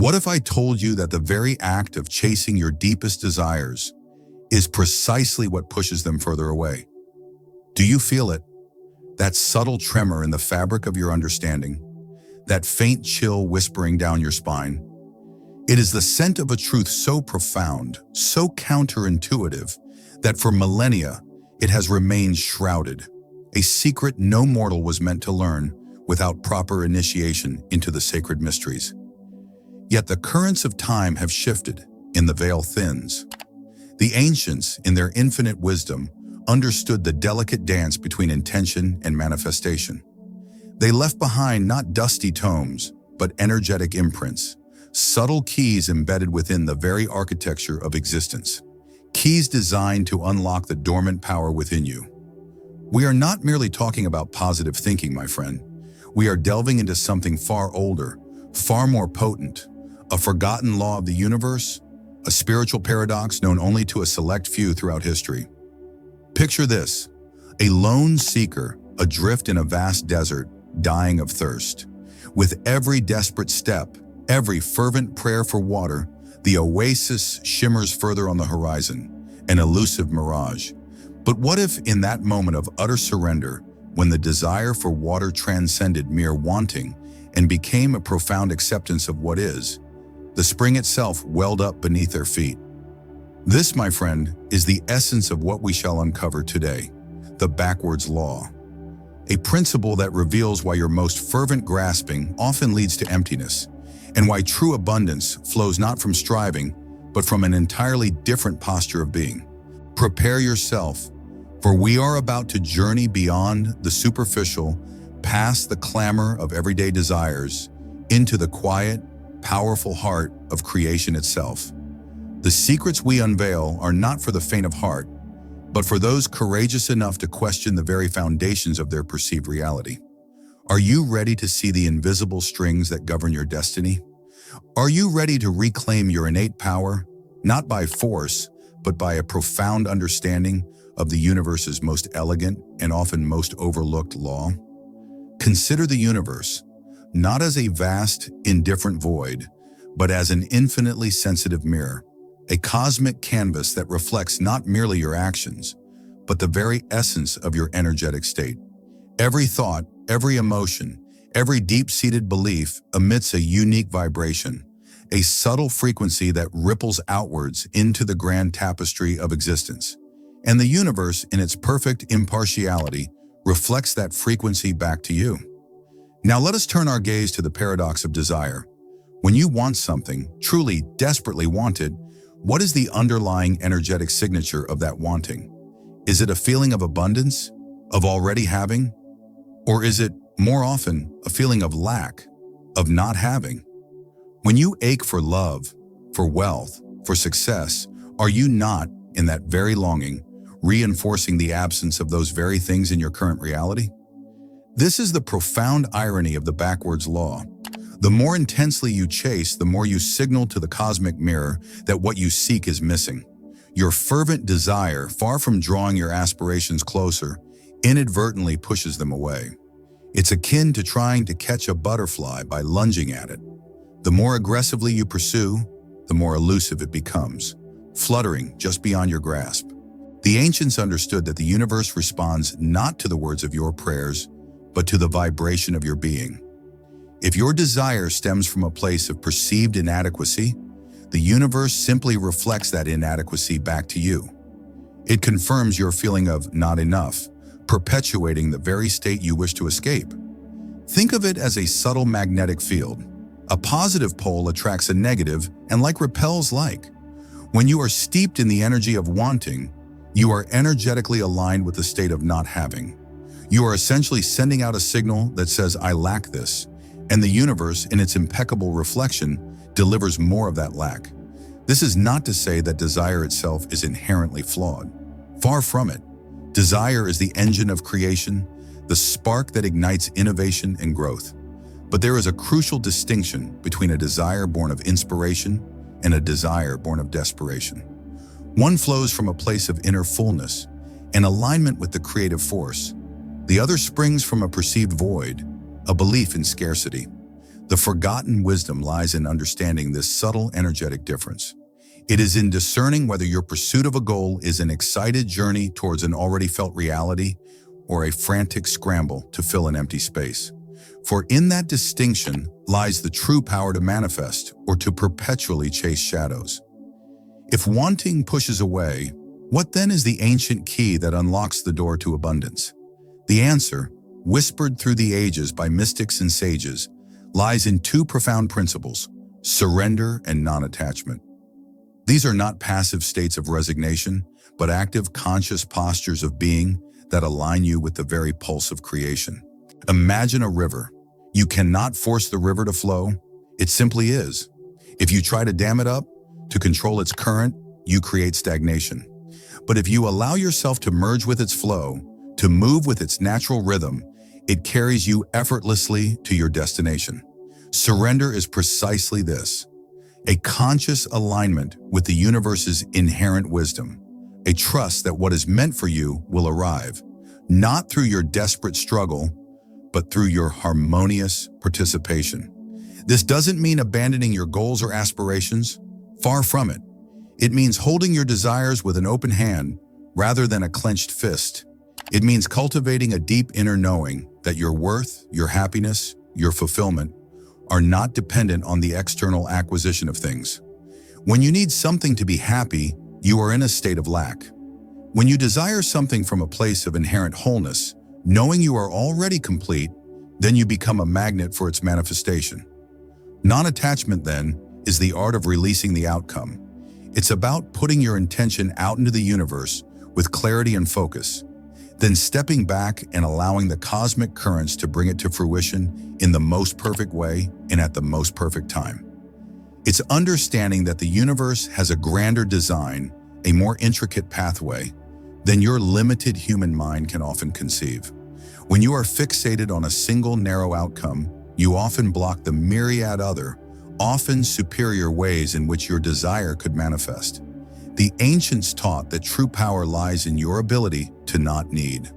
What if I told you that the very act of chasing your deepest desires is precisely what pushes them further away? Do you feel it? That subtle tremor in the fabric of your understanding, that faint chill whispering down your spine. It is the scent of a truth so profound, so counterintuitive, that for millennia it has remained shrouded, a secret no mortal was meant to learn without proper initiation into the sacred mysteries. Yet the currents of time have shifted, and the veil thins. The ancients, in their infinite wisdom, understood the delicate dance between intention and manifestation. They left behind not dusty tomes, but energetic imprints, subtle keys embedded within the very architecture of existence, keys designed to unlock the dormant power within you. We are not merely talking about positive thinking, my friend. We are delving into something far older, far more potent, a forgotten law of the universe, a spiritual paradox known only to a select few throughout history. Picture this: a lone seeker adrift in a vast desert, dying of thirst. With every desperate step, every fervent prayer for water, the oasis shimmers further on the horizon, an elusive mirage. But what if, in that moment of utter surrender, when the desire for water transcended mere wanting and became a profound acceptance of what is, the spring itself welled up beneath their feet? This, my friend, is the essence of what we shall uncover today, the backwards law. A principle that reveals why your most fervent grasping often leads to emptiness, and why true abundance flows not from striving, but from an entirely different posture of being. Prepare yourself, for we are about to journey beyond the superficial, past the clamor of everyday desires, into the quiet, powerful heart of creation itself. The secrets we unveil are not for the faint of heart, but for those courageous enough to question the very foundations of their perceived reality. Are you ready to see the invisible strings that govern your destiny? Are you ready to reclaim your innate power, not by force, but by a profound understanding of the universe's most elegant and often most overlooked law? Consider the universe, not as a vast, indifferent void, but as an infinitely sensitive mirror, a cosmic canvas that reflects not merely your actions, but the very essence of your energetic state. Every thought, every emotion, every deep-seated belief emits a unique vibration, a subtle frequency that ripples outwards into the grand tapestry of existence. And the universe, in its perfect impartiality, reflects that frequency back to you. Now let us turn our gaze to the paradox of desire. When you want something, truly, desperately wanted, what is the underlying energetic signature of that wanting? Is it a feeling of abundance, of already having? Or is it, more often, a feeling of lack, of not having? When you ache for love, for wealth, for success, are you not, in that very longing, reinforcing the absence of those very things in your current reality? This is the profound irony of the backwards law. The more intensely you chase, the more you signal to the cosmic mirror that what you seek is missing. Your fervent desire, far from drawing your aspirations closer, inadvertently pushes them away. It's akin to trying to catch a butterfly by lunging at it. The more aggressively you pursue, the more elusive it becomes, fluttering just beyond your grasp. The ancients understood that the universe responds not to the words of your prayers, but to the vibration of your being. If your desire stems from a place of perceived inadequacy, the universe simply reflects that inadequacy back to you. It confirms your feeling of not enough, perpetuating the very state you wish to escape. Think of it as a subtle magnetic field. A positive pole attracts a negative and like repels like. When you are steeped in the energy of wanting, you are energetically aligned with the state of not having. You are essentially sending out a signal that says, I lack this, and the universe, in its impeccable reflection, delivers more of that lack. This is not to say that desire itself is inherently flawed. Far from it. Desire is the engine of creation, the spark that ignites innovation and growth. But there is a crucial distinction between a desire born of inspiration and a desire born of desperation. One flows from a place of inner fullness, an alignment with the creative force. The other springs from a perceived void, a belief in scarcity. The forgotten wisdom lies in understanding this subtle energetic difference. It is in discerning whether your pursuit of a goal is an excited journey towards an already felt reality or a frantic scramble to fill an empty space. For in that distinction lies the true power to manifest or to perpetually chase shadows. If wanting pushes away, what then is the ancient key that unlocks the door to abundance? The answer, whispered through the ages by mystics and sages, lies in two profound principles: surrender and non-attachment. These are not passive states of resignation, but active, conscious postures of being that align you with the very pulse of creation. Imagine a river. You cannot force the river to flow. It simply is. If you try to dam it up, to control its current, you create stagnation. But if you allow yourself to merge with its flow, to move with its natural rhythm, it carries you effortlessly to your destination. Surrender is precisely this: a conscious alignment with the universe's inherent wisdom, a trust that what is meant for you will arrive, not through your desperate struggle, but through your harmonious participation. This doesn't mean abandoning your goals or aspirations. Far from it. It means holding your desires with an open hand rather than a clenched fist. It means cultivating a deep inner knowing that your worth, your happiness, your fulfillment are not dependent on the external acquisition of things. When you need something to be happy, you are in a state of lack. When you desire something from a place of inherent wholeness, knowing you are already complete, then you become a magnet for its manifestation. Non-attachment, then, is the art of releasing the outcome. It's about putting your intention out into the universe with clarity and focus, then stepping back and allowing the cosmic currents to bring it to fruition in the most perfect way and at the most perfect time. It's understanding that the universe has a grander design, a more intricate pathway, than your limited human mind can often conceive. When you are fixated on a single narrow outcome, you often block the myriad other, often superior ways in which your desire could manifest. The ancients taught that true power lies in your ability to not need.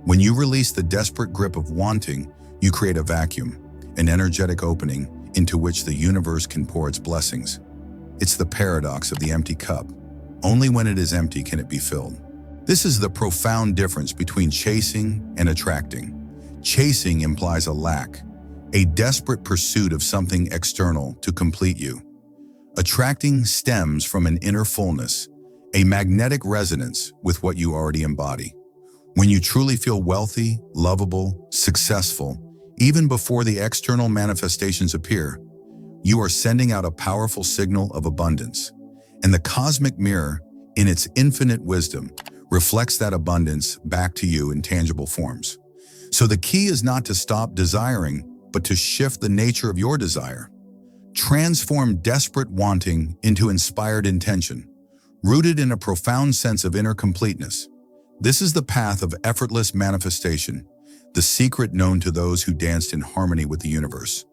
When you release the desperate grip of wanting, you create a vacuum, an energetic opening into which the universe can pour its blessings. It's the paradox of the empty cup. Only when it is empty can it be filled. This is the profound difference between chasing and attracting. Chasing implies a lack, a desperate pursuit of something external to complete you. Attracting stems from an inner fullness, a magnetic resonance with what you already embody. When you truly feel wealthy, lovable, successful, even before the external manifestations appear, you are sending out a powerful signal of abundance. And the cosmic mirror, in its infinite wisdom, reflects that abundance back to you in tangible forms. So the key is not to stop desiring, but to shift the nature of your desire. Transform desperate wanting into inspired intention, rooted in a profound sense of inner completeness. This is the path of effortless manifestation, the secret known to those who danced in harmony with the universe,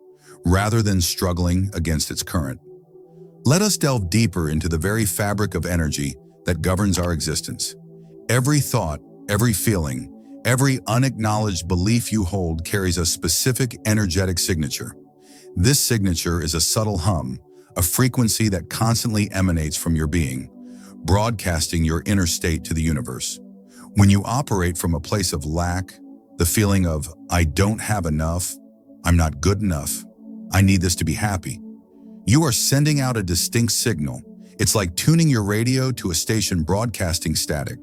rather than struggling against its current. Let us delve deeper into the very fabric of energy that governs our existence. Every thought, every feeling, every unacknowledged belief you hold carries a specific energetic signature. This signature is a subtle hum, a frequency that constantly emanates from your being, broadcasting your inner state to the universe. When you operate from a place of lack, the feeling of, I don't have enough, I'm not good enough, I need this to be happy, you are sending out a distinct signal. It's like tuning your radio to a station broadcasting static.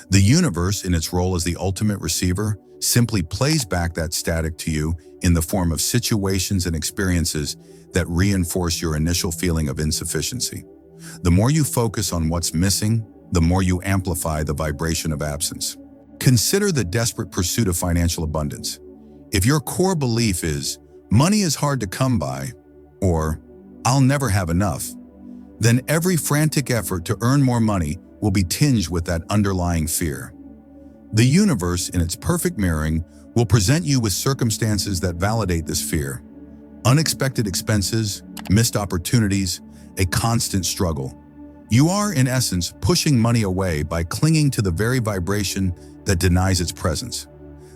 The universe, in its role as the ultimate receiver, simply plays back that static to you in the form of situations and experiences that reinforce your initial feeling of insufficiency. The more you focus on what's missing, the more you amplify the vibration of absence. Consider the desperate pursuit of financial abundance. If your core belief is, money is hard to come by, or I'll never have enough, then every frantic effort to earn more money will be tinged with that underlying fear. The universe, in its perfect mirroring, will present you with circumstances that validate this fear. Unexpected expenses, missed opportunities, a constant struggle. You are, in essence, pushing money away by clinging to the very vibration that denies its presence.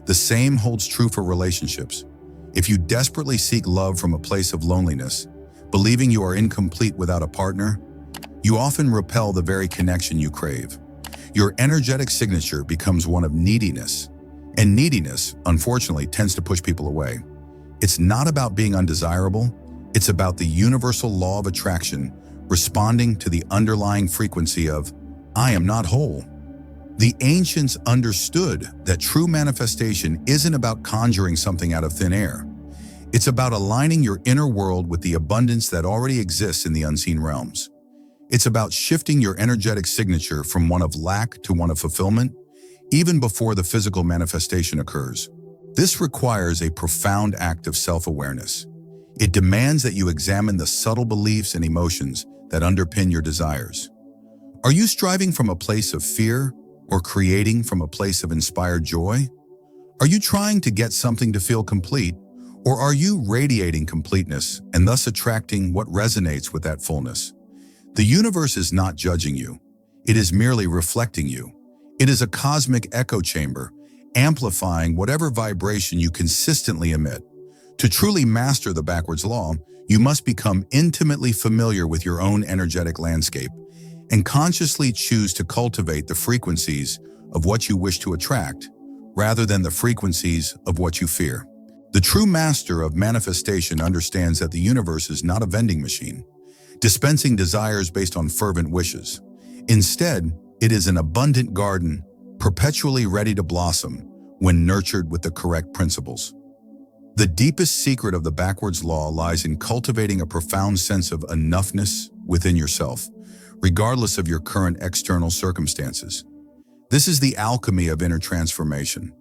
The same holds true for relationships. If you desperately seek love from a place of loneliness, believing you are incomplete without a partner, you often repel the very connection you crave. Your energetic signature becomes one of neediness, and neediness, unfortunately, tends to push people away. It's not about being undesirable, it's about the universal law of attraction responding to the underlying frequency of, I am not whole. The ancients understood that true manifestation isn't about conjuring something out of thin air. It's about aligning your inner world with the abundance that already exists in the unseen realms. It's about shifting your energetic signature from one of lack to one of fulfillment, even before the physical manifestation occurs. This requires a profound act of self-awareness. It demands that you examine the subtle beliefs and emotions that underpin your desires. Are you striving from a place of fear or creating from a place of inspired joy? Are you trying to get something to feel complete, or are you radiating completeness and thus attracting what resonates with that fullness? The universe is not judging you. It is merely reflecting you. It is a cosmic echo chamber, amplifying whatever vibration you consistently emit. To truly master the backwards law, you must become intimately familiar with your own energetic landscape and consciously choose to cultivate the frequencies of what you wish to attract, rather than the frequencies of what you fear. The true master of manifestation understands that the universe is not a vending machine, dispensing desires based on fervent wishes. Instead, it is an abundant garden, perpetually ready to blossom when nurtured with the correct principles. The deepest secret of the backwards law lies in cultivating a profound sense of enoughness within yourself, regardless of your current external circumstances. This is the alchemy of inner transformation.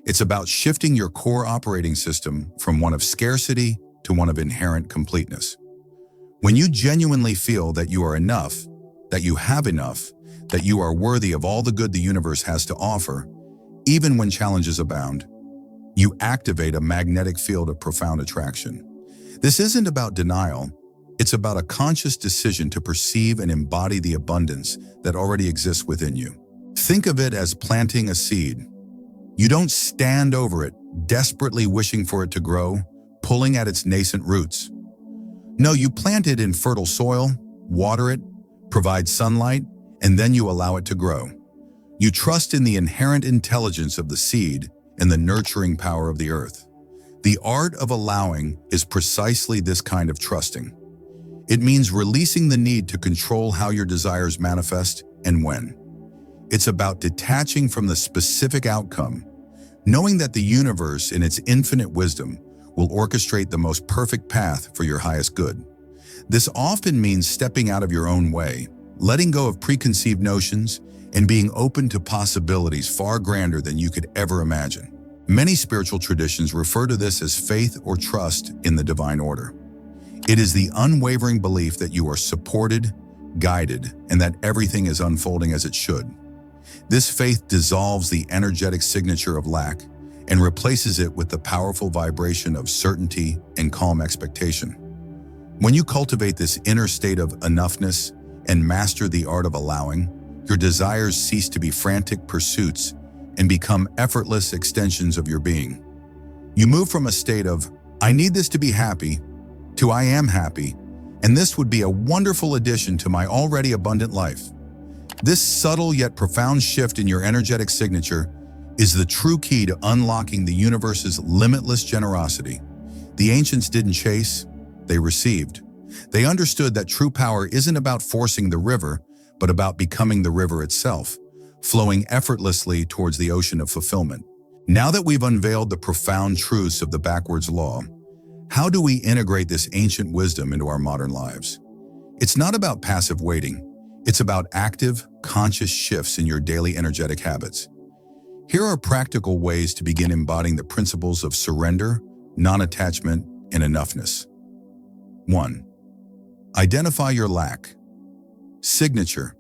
It's about shifting your core operating system from one of scarcity to one of inherent completeness. When you genuinely feel that you are enough, that you have enough, that you are worthy of all the good the universe has to offer, even when challenges abound, you activate a magnetic field of profound attraction. This isn't about denial. It's about a conscious decision to perceive and embody the abundance that already exists within you. Think of it as planting a seed. You don't stand over it, desperately wishing for it to grow, pulling at its nascent roots. No, you plant it in fertile soil, water it, provide sunlight, and then you allow it to grow. You trust in the inherent intelligence of the seed and the nurturing power of the earth. The art of allowing is precisely this kind of trusting. It means releasing the need to control how your desires manifest and when. It's about detaching from the specific outcome, knowing that the universe, in its infinite wisdom, will orchestrate the most perfect path for your highest good. This often means stepping out of your own way, letting go of preconceived notions, and being open to possibilities far grander than you could ever imagine. Many spiritual traditions refer to this as faith or trust in the divine order. It is the unwavering belief that you are supported, guided, and that everything is unfolding as it should. This faith dissolves the energetic signature of lack and replaces it with the powerful vibration of certainty and calm expectation. When you cultivate this inner state of enoughness and master the art of allowing, your desires cease to be frantic pursuits and become effortless extensions of your being. You move from a state of, I need this to be happy, to I am happy, and this would be a wonderful addition to my already abundant life. This subtle yet profound shift in your energetic signature is the true key to unlocking the universe's limitless generosity. The ancients didn't chase, they received. They understood that true power isn't about forcing the river, but about becoming the river itself, flowing effortlessly towards the ocean of fulfillment. Now that we've unveiled the profound truths of the backwards law, how do we integrate this ancient wisdom into our modern lives? It's not about passive waiting. It's about active, conscious shifts in your daily energetic habits. Here are practical ways to begin embodying the principles of surrender, non-attachment, and enoughness. 1. Identify your lack. Signature.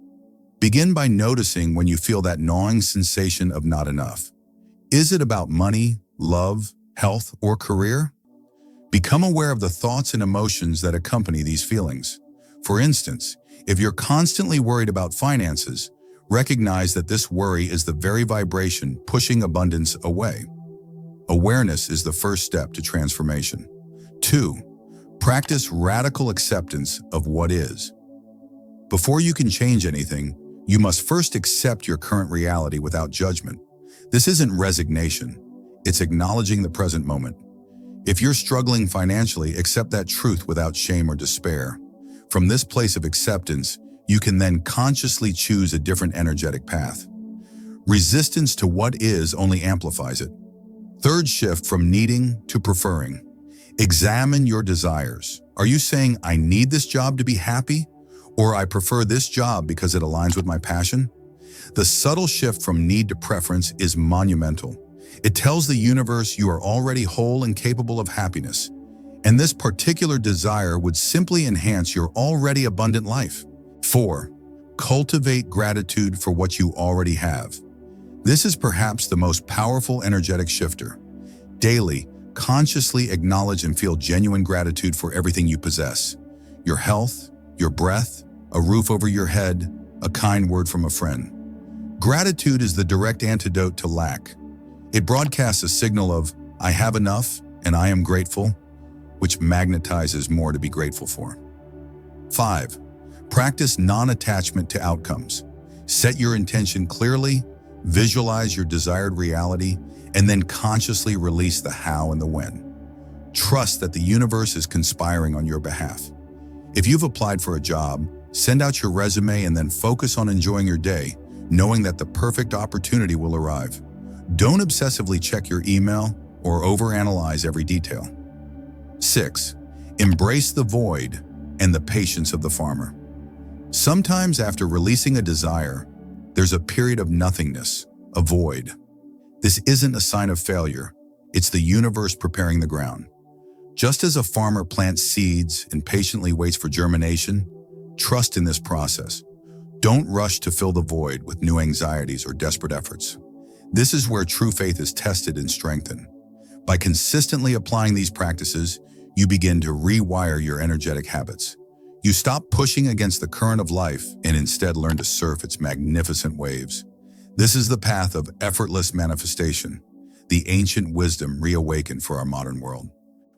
Begin by noticing when you feel that gnawing sensation of not enough. Is it about money, love, health, or career? Become aware of the thoughts and emotions that accompany these feelings. For instance, if you're constantly worried about finances, recognize that this worry is the very vibration pushing abundance away. Awareness is the first step to transformation. 2. Practice radical acceptance of what is. Before you can change anything, you must first accept your current reality without judgment. This isn't resignation, it's acknowledging the present moment. If you're struggling financially, accept that truth without shame or despair. From this place of acceptance, you can then consciously choose a different energetic path. Resistance to what is only amplifies it. Third, shift from needing to preferring. Examine your desires. Are you saying, I need this job to be happy? Or I prefer this job because it aligns with my passion? The subtle shift from need to preference is monumental. It tells the universe you are already whole and capable of happiness, and this particular desire would simply enhance your already abundant life. 4. Cultivate gratitude for what you already have. This is perhaps the most powerful energetic shifter. Daily, consciously acknowledge and feel genuine gratitude for everything you possess. Your health, your breath, a roof over your head, a kind word from a friend. Gratitude is the direct antidote to lack. It broadcasts a signal of, I have enough and I am grateful, which magnetizes more to be grateful for. 5. Practice non-attachment to outcomes. Set your intention clearly, visualize your desired reality, and then consciously release the how and the when. Trust that the universe is conspiring on your behalf. If you've applied for a job, send out your resume and then focus on enjoying your day, knowing that the perfect opportunity will arrive. Don't obsessively check your email or overanalyze every detail. 6. Embrace the void and the patience of the farmer. Sometimes after releasing a desire, there's a period of nothingness, a void. This isn't a sign of failure. It's the universe preparing the ground. Just as a farmer plants seeds and patiently waits for germination, trust in this process. Don't rush to fill the void with new anxieties or desperate efforts. This is where true faith is tested and strengthened. By consistently applying these practices, you begin to rewire your energetic habits. You stop pushing against the current of life and instead learn to surf its magnificent waves. This is the path of effortless manifestation, the ancient wisdom reawakened for our modern world.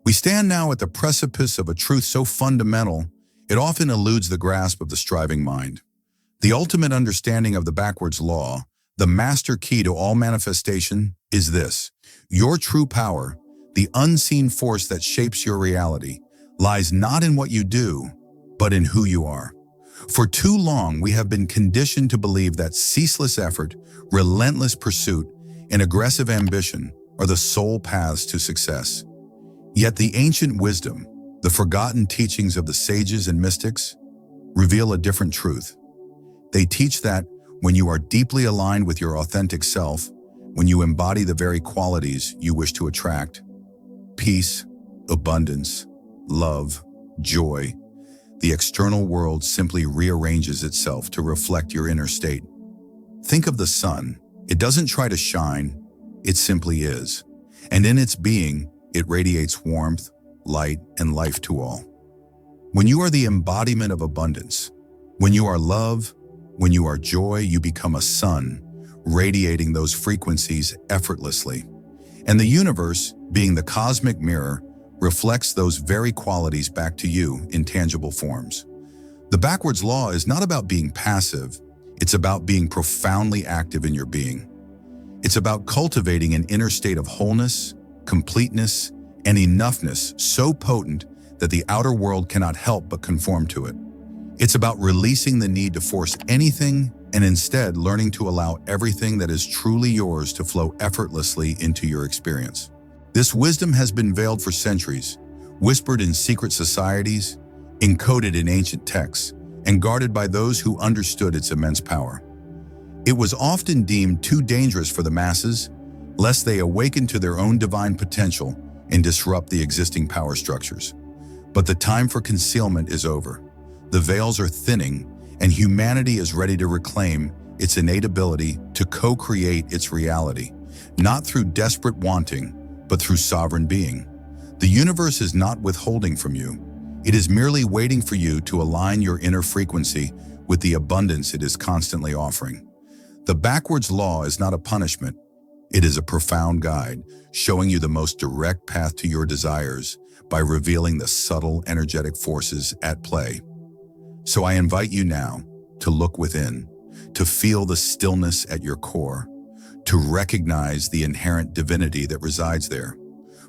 We stand now at the precipice of a truth so fundamental, it often eludes the grasp of the striving mind. The ultimate understanding of the backwards law, the master key to all manifestation, is this: your true power, the unseen force that shapes your reality, lies not in what you do, but in who you are. For too long, we have been conditioned to believe that ceaseless effort, relentless pursuit, and aggressive ambition are the sole paths to success. Yet the ancient wisdom, the forgotten teachings of the sages and mystics, reveal a different truth. They teach that when you are deeply aligned with your authentic self, when you embody the very qualities you wish to attract, peace, abundance, love, joy, the external world simply rearranges itself to reflect your inner state. Think of the sun. It doesn't try to shine, it simply is. And in its being, it radiates warmth, light, and life to all. When you are the embodiment of abundance, when you are love, when you are joy, you become a sun, radiating those frequencies effortlessly. And the universe, being the cosmic mirror, reflects those very qualities back to you in tangible forms. The backwards law is not about being passive, it's about being profoundly active in your being. It's about cultivating an inner state of wholeness, completeness, and enoughness so potent that the outer world cannot help but conform to it. It's about releasing the need to force anything and instead learning to allow everything that is truly yours to flow effortlessly into your experience. This wisdom has been veiled for centuries, whispered in secret societies, encoded in ancient texts, and guarded by those who understood its immense power. It was often deemed too dangerous for the masses, lest they awaken to their own divine potential and disrupt the existing power structures. But the time for concealment is over. The veils are thinning, and humanity is ready to reclaim its innate ability to co-create its reality, not through desperate wanting, but through sovereign being. The universe is not withholding from you. It is merely waiting for you to align your inner frequency with the abundance it is constantly offering. The backwards law is not a punishment. It is a profound guide, showing you the most direct path to your desires by revealing the subtle energetic forces at play. So I invite you now to look within, to feel the stillness at your core, to recognize the inherent divinity that resides there.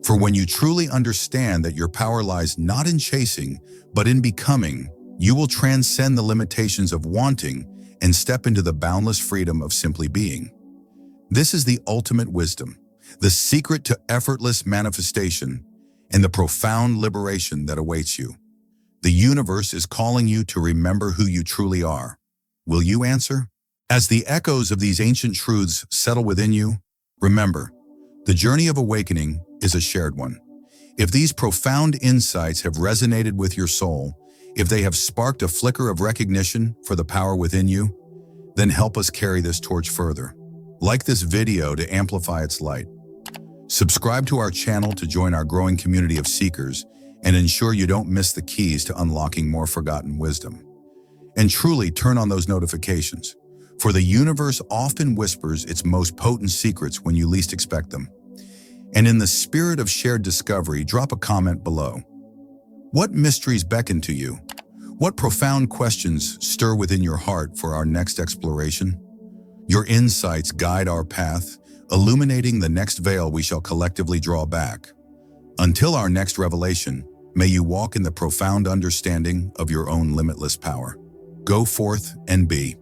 For when you truly understand that your power lies not in chasing, but in becoming, you will transcend the limitations of wanting and step into the boundless freedom of simply being. This is the ultimate wisdom, the secret to effortless manifestation, and the profound liberation that awaits you. The universe is calling you to remember who you truly are. Will you answer? As the echoes of these ancient truths settle within you, remember, the journey of awakening is a shared one. If these profound insights have resonated with your soul, if they have sparked a flicker of recognition for the power within you, then help us carry this torch further. Like this video to amplify its light. Subscribe to our channel to join our growing community of seekers and ensure you don't miss the keys to unlocking more forgotten wisdom. And truly turn on those notifications, for the universe often whispers its most potent secrets when you least expect them. And in the spirit of shared discovery, drop a comment below. What mysteries beckon to you? What profound questions stir within your heart for our next exploration? Your insights guide our path, illuminating the next veil we shall collectively draw back. Until our next revelation, may you walk in the profound understanding of your own limitless power. Go forth and be.